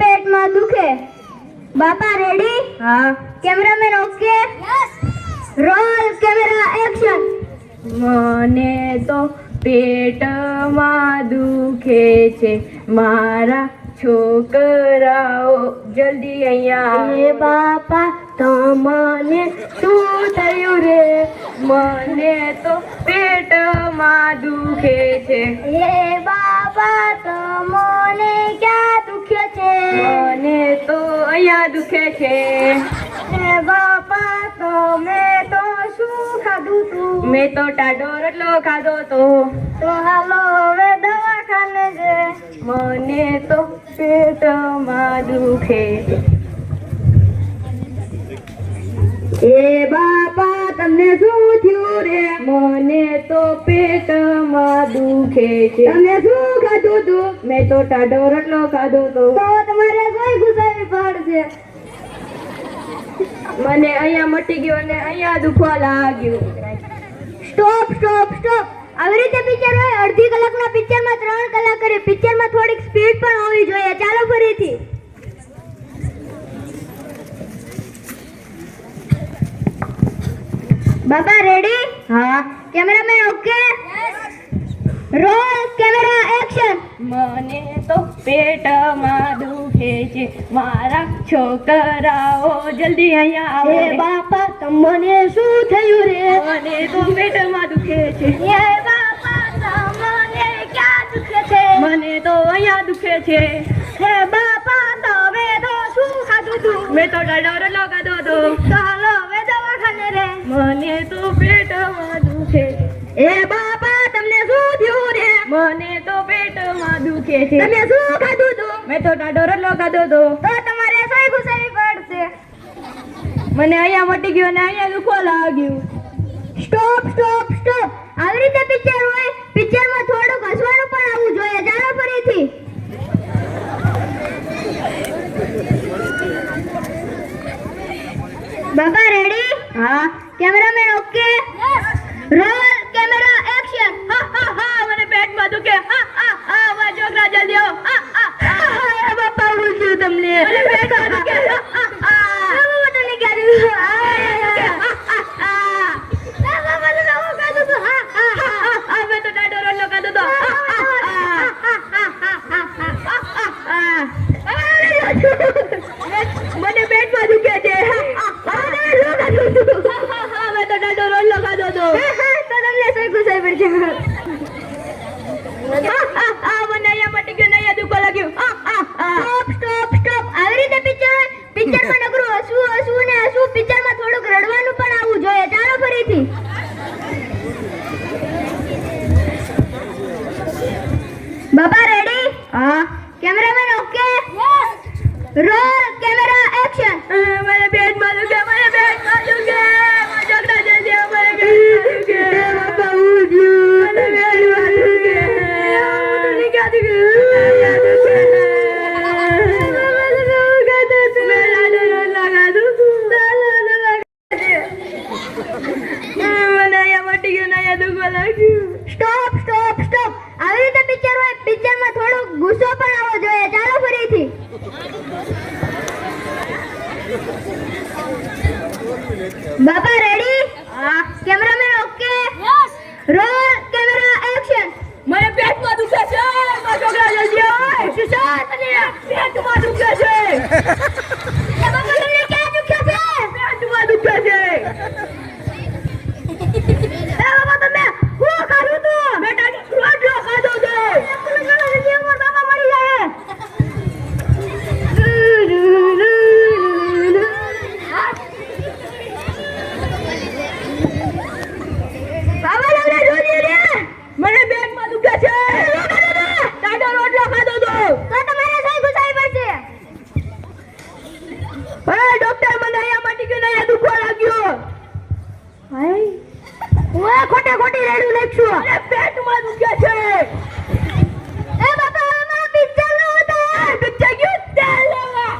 पेट में दुखे बापा रेडी हाँ cameraman okay yes roll camera action મને તો પેટમાં દુખે છે મારા છોકરાઓ જલ્દી અહીંયા એ બાપા તમને શું થયું રે મને તો પેટમાં દુખે છે એ બાપા તમને ક્યાં દુખે છે મને તો અહીંયા દુખે છે એ બાપા તમે તો શું ખાધું તું મેં તો ટાઢો રોટલો ખાધો તો હાલો હવે દવાખાને જે મને તો પેટમાં દુખે એ બાપા તમને શું થયું રે મને તો પેટમાં દુખે છે તમે શું ખાધું તું મેં તો ટાઢો રોટલો ખાધો તો તમારે કોઈ ગુસાવી પડશે મને અહીંયા મટી ગયો અને અહીંયા દુખવા લાગ્યું સ્ટોપ સ્ટોપ સ્ટોપ આવી રીતે પિક્ચર હોય અડધી કલાકના પિક્ચરમાં 3 કલાક કરે પિક્ચરમાં થોડીક સ્પીડ પણ હોવી જોઈએ ચાલો ફરીથી બાપા રેડી હા cameraman okay roll camera action મને તો પેટમાં દુખે છે મારા છોકરાઓ જલ્દી અહીંયા આવો એ બાપા તમને શું થયું રે મને તો પેટમાં દુખે છે એ બાપા તમને ક્યાં દુખે છે મને તો અહીંયા દુખે છે હે બાપા તમે તો શું ખાધું તું મેં તો ટાઢો રોટલો ખાધો તો ચાલો હવે દવાખાને રે મને તો પેટમાં દુખે એ બાપા તમને શું થયું રે મને તો પેટમાં દુખે છે તમે શું ખાધું તું મેં તો ટાઢો રોટલો ખાધો તો તો તમારે સોય ઘુસાવી પડશે મને અહીંયા મટી ગયો અને અહીંયા દુખવા લાગ્યું સ્ટોપ સ્ટોપ સ્ટોપ આવી રીતે પિક્ચર હોય પિક્ચરમાં થોડુંક હસવાનું પણ આવવું જોઈએ ચાલો ફરીથી બાપા રેડી હા cameraman okay roll camera action હા હા હા મને પેટમાં દુખે હા હા હા મારા છોકરા જલ્દી આવો હા હા હા બાપા બોલશું તમને મને પેટમાં દુખે હા હા બાબા તને ક્યાં દીધું બાબા તને આવું કાઢું તું હા મેં તો ટાઢો રોટલો ખાધો તો મને પેટમાં દુખે છે મેં તો ટાઢો રોટલો ખાધો તો તો તમને સોય ઘુસાવી પડશે મને અહીંયા મટી ગયો ને અહીંયા દુખવા લાગ્યું સ્ટોપ સ્ટોપ સ્ટોપ આવી રીતે પિક્ચરમાં નકરું હસવું ને હસવું પિક્ચરમાં થોડુંક રડવાનું પણ આવવું જોઈએ ચાલો ફરીથી રોલ કેમેરા એક્શન. મને પેટમાં દુખે, મને પેટમાં દુખે. છોકરા જલ્દી આવો, મને પેટમાં દુખે. બાપા હું છું. મને પેટમાં દુખે. મને ક્યાં દુખે? Stop stop stop. આવી રીતે પિક્ચર હોય, પિક્ચરમાં થોડો ગુસ્સો પણ આવવો જોઈએ. ચાલો ફરીથી. બાપા ready? Cameraman okay? Roll camera action. મને પેટમાં દુખે છે. છોકરા જલ્દી આવો. સર મને પેટમાં દુખે છે. બાપા તમને ક્યાં દુખે છે? પેટમાં દુખે છે. બાપા તમે હું ખાધું તું? બેટા રોટલો ખાધો તો. બાપા મરી જાય. બાબા લવડે જોજી રે. મને પેટમાં દુખે છે. દાદો રોટલો ખાધો તો. તો તમારે સહી ગુસાઈ પડશે. ડોક્ટર મને અહીંયા ટીકે અહીંયા દુખવા લાગ્યો. ઓય ખોટે ખોટી રેડું નાખશું. મને પેટમાં દુખે છે. એ બાપા અમારા પિક્ચર નો ઉતાર. પિક્ચર ગયું તેલ લેવા.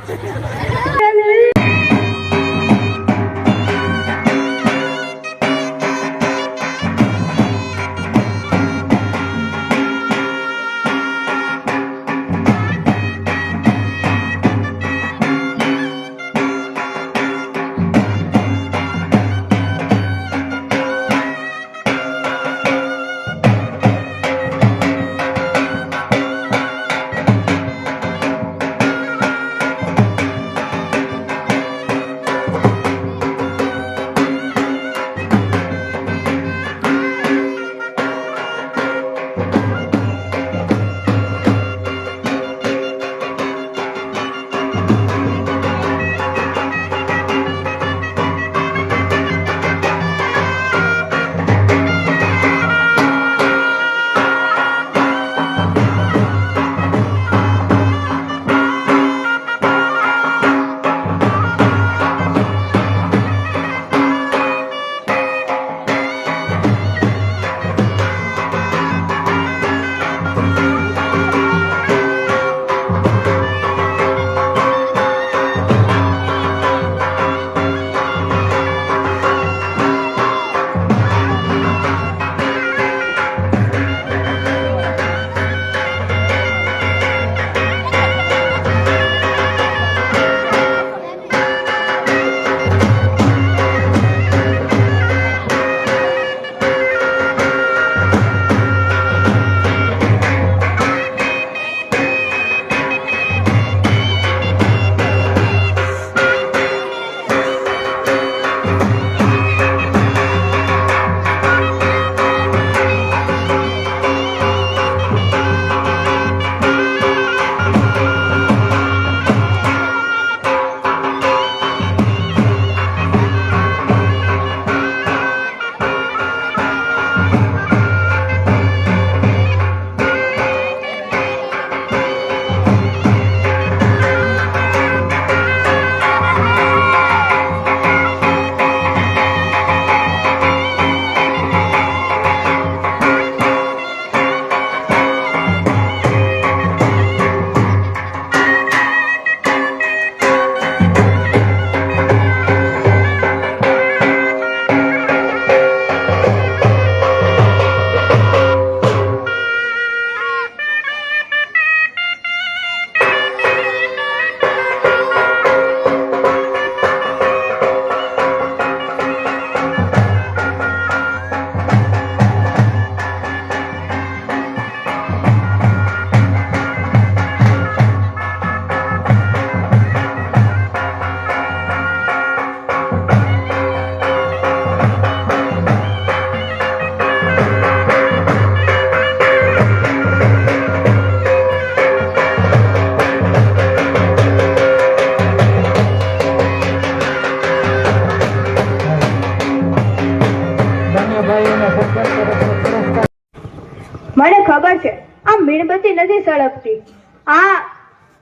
મને ખબર છે આ મીણબત્તી નથી સળગતી. આ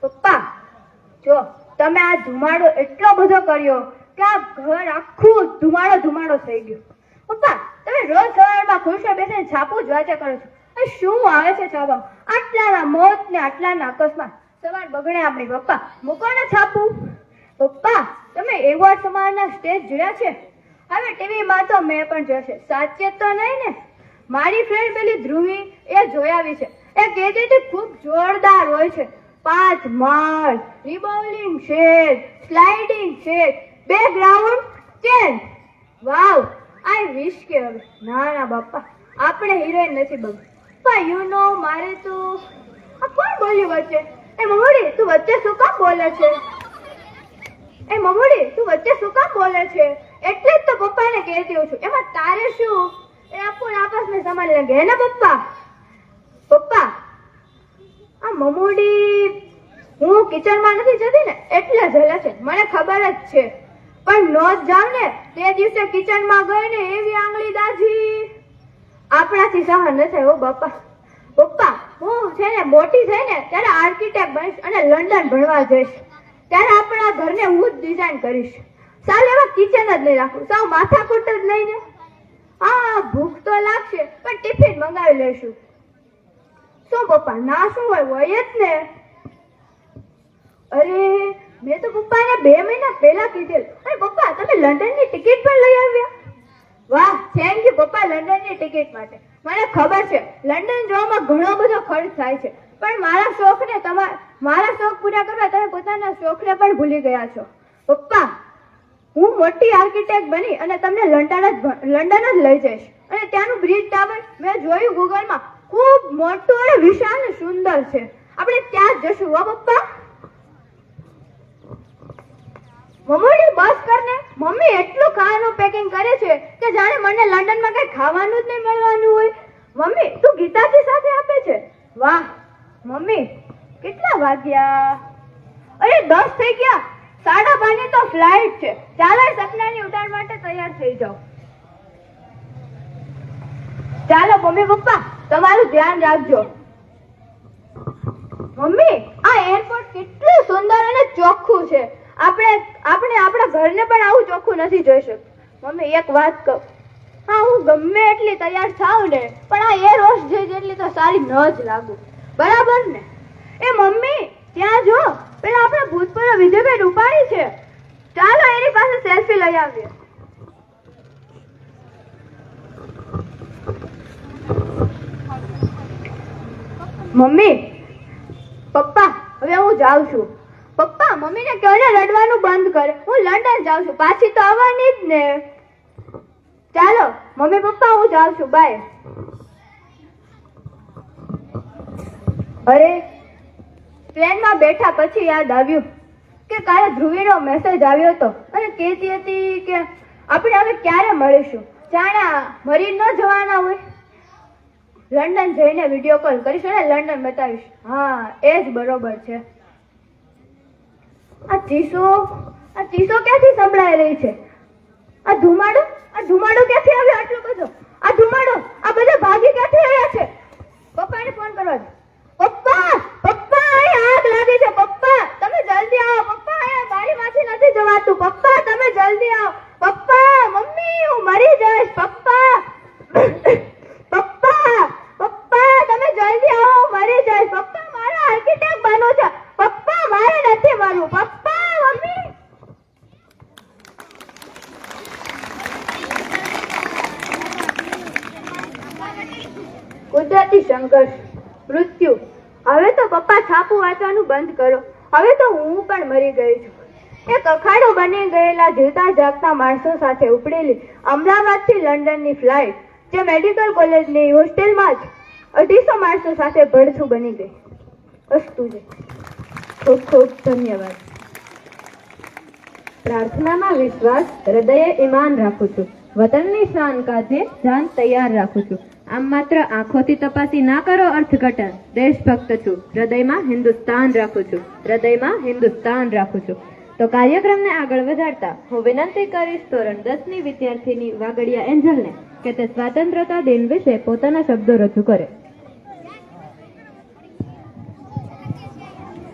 પપ્પા જો તમે આ ધુમાડો એટલો બધો કર્યો કે આ ઘર આખું ધુમાડો થઈ ગયું. પપ્પા તમે રોજ સવારમાં ખુરશીએ બેસીને છાપું જ વાંચ્યા કરો છો. એ શું આવે છે છાપા? આટલાના મોત ને આટલાના અકસ્માત. સવાર બગડે આપણી. પપ્પા મૂકો ને છાપું. પપ્પા તમે એવોર્ડ સમારોહના સ્ટેજ જોયા છે? હવે ટીવીમાં તો મેં પણ જોયા છે. સાચે તો નહીં ને? મારી ફ્રેન્ડ પેલી ધ્રુવી એ જોઈ આવી છે. એ કહેતી હતી ખૂબ જોરદાર હોય છે. 5 માળ, revolving shade, sliding shade, background change. Wow, I wish કે હવે ના બાપા આપણે હિરોઈન નથી બનવું. પણ યુ નો મારે તો આ કોણ બોલ્યું વચ્ચે? એ મમુડી તું વચ્ચે શું કામ બોલે છે? એટલે જ તો પપ્પાને કહેતી હોઉં છું. એમાં તારે શું? એ આપણ આપસ में समझ लेंगे है ना પપ્પા આ મમુડી હું કિચનમાં નથી જતી ને એટલે જલે છે, મને ખબર જ છે. પણ નો જ જાવ ને તે દિવસે કિચનમાં ગઈ ને એવી આંગળી દાજી આપણાથી સહન ન થાય. ઓ પપ્પા હું છે ને મોટી થઈ ને ત્યારે આર્કિટેક્ટ બનીશ અને લંડન ભણવા જઈશ. ત્યારે આપણા ઘરને હું જ ડિઝાઇન કરીશ. સાલ એવા કિચન જ નહીં રાખું, સાવ માથાકૂટ જ નહીં ને. હા ભૂખ તો લાગશે પણ ટિફિન મંગાવી લઈશું. શું પપ્પા ના શું હોય જ ને. અરે મેં તો પપ્પાને 2 મહિના પહેલા કીધેલ. અરે પપ્પા તમે લંડનની ટિકિટ પણ લઈ આવ્યા? વાહ થેન્ક યુ પપ્પા લંડનની ટિકિટ માટે. મને ખબર છે લંડન જવામાં ઘણો બધો ખર્ચ થાય છે, પણ મારા શોખ પૂરા કરવા તમે પોતાના શોખને પણ ભૂલી ગયા છો. પપ્પા હું મોટી આર્કિટેક્ટ બની અને તમને લંડન જ લઈ જઈશ. અને ત્યાંનું બ્રિજ ટાવર મેં જોયું ગૂગલમાં, ખૂબ મોટું અને વિશાળ અને સુંદર છે. આપણે ત્યાં જ જશું. હો પપ્પા. મમ્મી બસ કરને. મમ્મી એટલું ખાવાનું પેકિંગ કરે છે કે જાણે મને લંડનમાં કઈ ખાવાનું જ નહીં મળવાનું હોય. મમ્મી તું ગીતાજી સાથે આપે છે? વાહ મમ્મી કેટલા વાગ્યા? અરે 10 થઈ ગયા. 5:30 તો ફ્લાઇટ છે. ચાલો સપનાની ઉડાન માટે તૈયાર થઈ જાઓ. ચાલો મમ્મી પપ્પા તમારું ધ્યાન રાખજો. મમ્મી આ એરપોર્ટ કેટલું સુંદર અને ચોખ્ખું છે. આપણે આપણા ઘરને પણ આવું ચોખ્ખું નથી જોઈ શકતું. મમ્મી એક વાત કહું, હા હું ગમે એટલી તૈયાર થાવ ને પણ આ એર હોસ્ટેસ જેટલી તો સારી ન જ લાગુ. બરાબર ને? એ મમ્મી ત્યાં જો પેલા આપણા ભૂતપૂર્વ વિજયભાઈ રૂપાણી છે. ચાલો એની પાસે સેલ્ફી લઈ આવીએ. મમ્મી પપ્પા હવે હું જાઉં છું. પપ્પા મમ્મીને કહો ને રડવાનું બંધ કરે. હું લંડન જાઉં છું, પાછી તો આવવાની જ ને. ચાલો મમ્મી પપ્પા હું જાઉં છું. બાય. અરે ટ્રેનમાં બેઠા પછી યાદ આવ્યું કે કાલે ધ્રુવીનો મેસેજ આવ્યો હતો અને કહેતી હતી કે આપણે હવે ક્યારે મળીશું. જાણે મરી ન જવાના હોય. લંડન જઈને વિડીયો કોલ કરીશ અને લંડન બતાવીશ. હા એ જ બરોબર છે. આ ચીસો ક્યાંથી સંભળાઈ રહી છે? આ ધુમાડો ક્યાંથી આવ્યો આટલો બધો? આ ધુમાડો આ બધા ભાગી ક્યાંથી આવ્યા છે? પપ્પાને ફોન કરવા દે. પપ્પા અહીં આગ લાગી છે. પપ્પા તમે જલ્દી આવો. પપ્પા અહીંયા બારીમાંથી નથી જવાતું. પપ્પા તમે જલ્દી આવો. પપ્પા મમ્મી હું મરી જઈશ. પપ્પા તમે જલ્દી આવો. મરી જઈશ. પપ્પા મારે આર્કિટેક્ટ બનવું છે. પપ્પા મારે નથી બનવું. પપ્પા મમ્મી કુદરતી સંઘર્ષ મૃત્યુ. હવે તો પપ્પા છાપું વાંચવાનું બંધ કરો. હવે તો હું પણ મરી ગઈ છું. એક અખાડો બની ગયેલા જીવતા જાગતા માણસો સાથે ઉપડેલી અમદાવાદથી લંડનની ફ્લાઇટ જે મેડિકલ કોલેજની હોસ્ટેલમાં જ 250 માણસો સાથે ભડથું બની ગઈ. અસ્તુ છે. ખૂબ ખૂબ ધન્યવાદ. પ્રાર્થનામાં વિશ્વાસ, હૃદયે ઈમાન રાખું છું. વતનની શાન કાજે જાન તૈયાર રાખું છું. આમ માત્ર આંખોથી તપાસી ના કરો અર્થઘટન. દેશભક્ત છું, હૃદયમાં હિન્દુસ્તાન રાખું છું. તો કાર્યક્રમને આગળ વધારતા હું વિનંતી કરીશ ધોરણ 10ની વિદ્યાર્થીની વાગડિયા એન્જલને કે તે સ્વાતંત્રતા દિન વિશે પોતાના શબ્દો રજૂ કરે.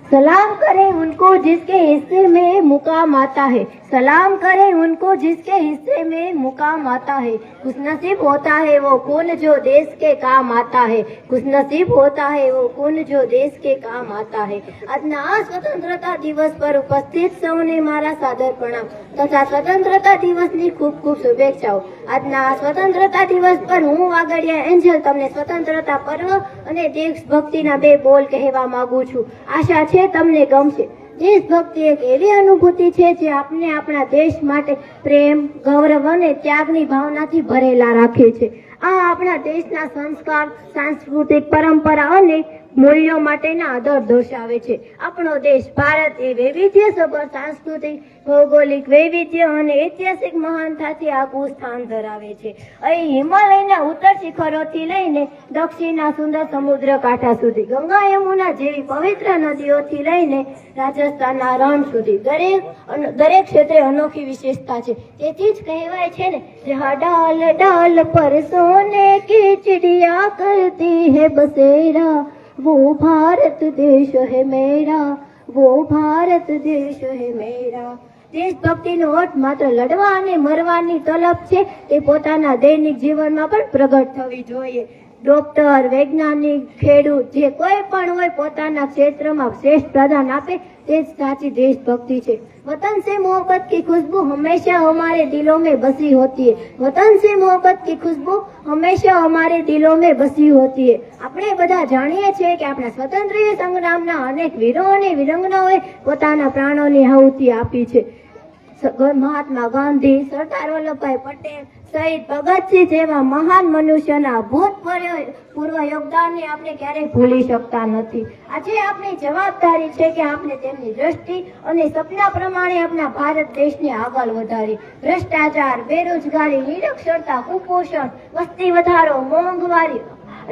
सलाम करें उनको जिसके हिस्से में मुकाम आता है, सलाम करें उनको जिसके हिस्से में मुकाम आता है। खुशनसीब होता है वो कौन जो देश के काम आता है, खुशनसीब होता है वो कौन जो देश के काम आता है। આજના આ સ્વતંત્રતા દિવસ પર ઉપસ્થિત સૌને મારા સાદર પ્રણામ તથા સ્વતંત્રતા દિવસની ખૂબ ખૂબ શુભેચ્છાઓ। આજના આ સ્વતંત્રતા દિવસ પર હું વાગડિયા એન્જલ તમને સ્વતંત્રતા પર્વ અને દેશભક્તિના બે બોલ કહેવા માંગુ છું। આશા છે તમને ગમશે। દેશભક્તિ એક એવી અનુભૂતિ છે જે આપને આપણા દેશ માટે પ્રેમ, ગૌરવ અને ત્યાગની ભાવનાથી ભરેલા રાખે છે। આ આપણા દેશના સંસ્કાર, સાંસ્કૃતિક પરંપરા અને મૂલ્યો માટેના આદર દર્શાવે છે। આપણો દેશ ભારત એ વૈવિધ્યસભર સાંસ્કૃતિક, ભૌગોલિક વૈવિધ્ય અને ઐતિહાસિક મહાનતાથી આગવું સ્થાન ધરાવે છે। અહીં હિમાલયના ઉત્તર શિખરોથી લઈને દક્ષિણના સુંદર સમુદ્ર કાંઠા સુધી, ગંગા યમુના જેવી પવિત્ર નદીઓથી લઈને રાજસ્થાનના રણ સુધી દરેક ક્ષેત્રે અનોખી વિશેષતા છે। તેથી જ કહેવાય છે ને, જहाँ डाल डाल पर सोने की चिड़िया करती है बसेरा, वो भारत देश है मेरा, वो भारत देश है मेरा। દેશભક્તિનો અર્થ માત્ર લડવા અને મરવાની તલબ છે તે પોતાના દૈનિક જીવનમાં પણ પ્રગટ થવી જોઈએ। ડોક્ટર, વૈજ્ઞાનિક, ખેડૂત જે કોઈ પણ હોય પોતાના ક્ષેત્રમાં શ્રેષ્ઠ પ્રદાન આપે તે જ સાચી દેશભક્તિ છે। वतन से मोहब्बत की खुशबू हमेशा हमारे दिलों में बसी होती है, वतन से मोहब्बत की खुशबू हमेशा हमारे दिलों में बसी होती है। આપણે બધા જાણીએ છીએ કે આપણા સ્વતંત્રીય સંગ્રામના અનેક વીરો અને વીરાંગનાઓએ પોતાના પ્રાણોની આહુતિ આપી છે। મહાત્મા ગાંધી, સરદાર વલ્લભભાઈ પટેલ, શહીદ ભગતસિંહ જેવા મહાન મનુષ્યના ભૂતપૂર્વ યોગદાનને આપણે ક્યારેય ભૂલી શકતા નથી। આજે આપણી જવાબદારી છે કે આપણે તેમની દ્રષ્ટિ અને સપના પ્રમાણે આપણા ભારત દેશને આગળ વધારી। ભ્રષ્ટાચાર, બેરોજગારી, નિરક્ષરતા, કુપોષણ, વસ્તી વધારો, મોંઘવારી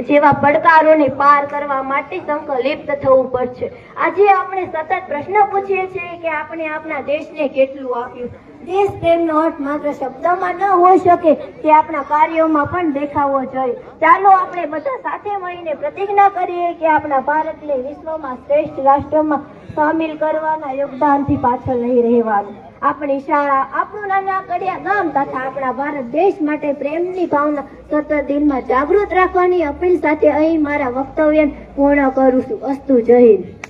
જેવા પડકારોને પાર કરવા માટે સંકલ્પિત થવું પડશે। આજે આપણે સતત પ્રશ્ન પૂછીએ છીએ કે આપણે આપણા દેશને કેટલું આપ્યું। દેશ પ્રેમનો અર્થ માત્ર શબ્દમાં ન હોઈ શકે, તે આપણા કાર્યોમાં પણ દેખાવો જોઈએ। ચાલો આપણે બધા સાથે મળીને પ્રતિજ્ઞા કરીએ કે આપણા ભારતને વિશ્વમાં શ્રેષ્ઠ રાષ્ટ્રમાં સામેલ કરવાના યોગદાનથી પાછળ નહીં રહેવાનું। આપણી શાળા, આપણું નાનકડિયા ગામ તથા આપણા ભારત દેશ માટે પ્રેમની ભાવના સતત દિલમાં જાગૃત રાખવાની અપીલ સાથે અહીં મારા વક્તવ્યને પૂર્ણ કરું છું। અસ્તુ, જય હિન્દ।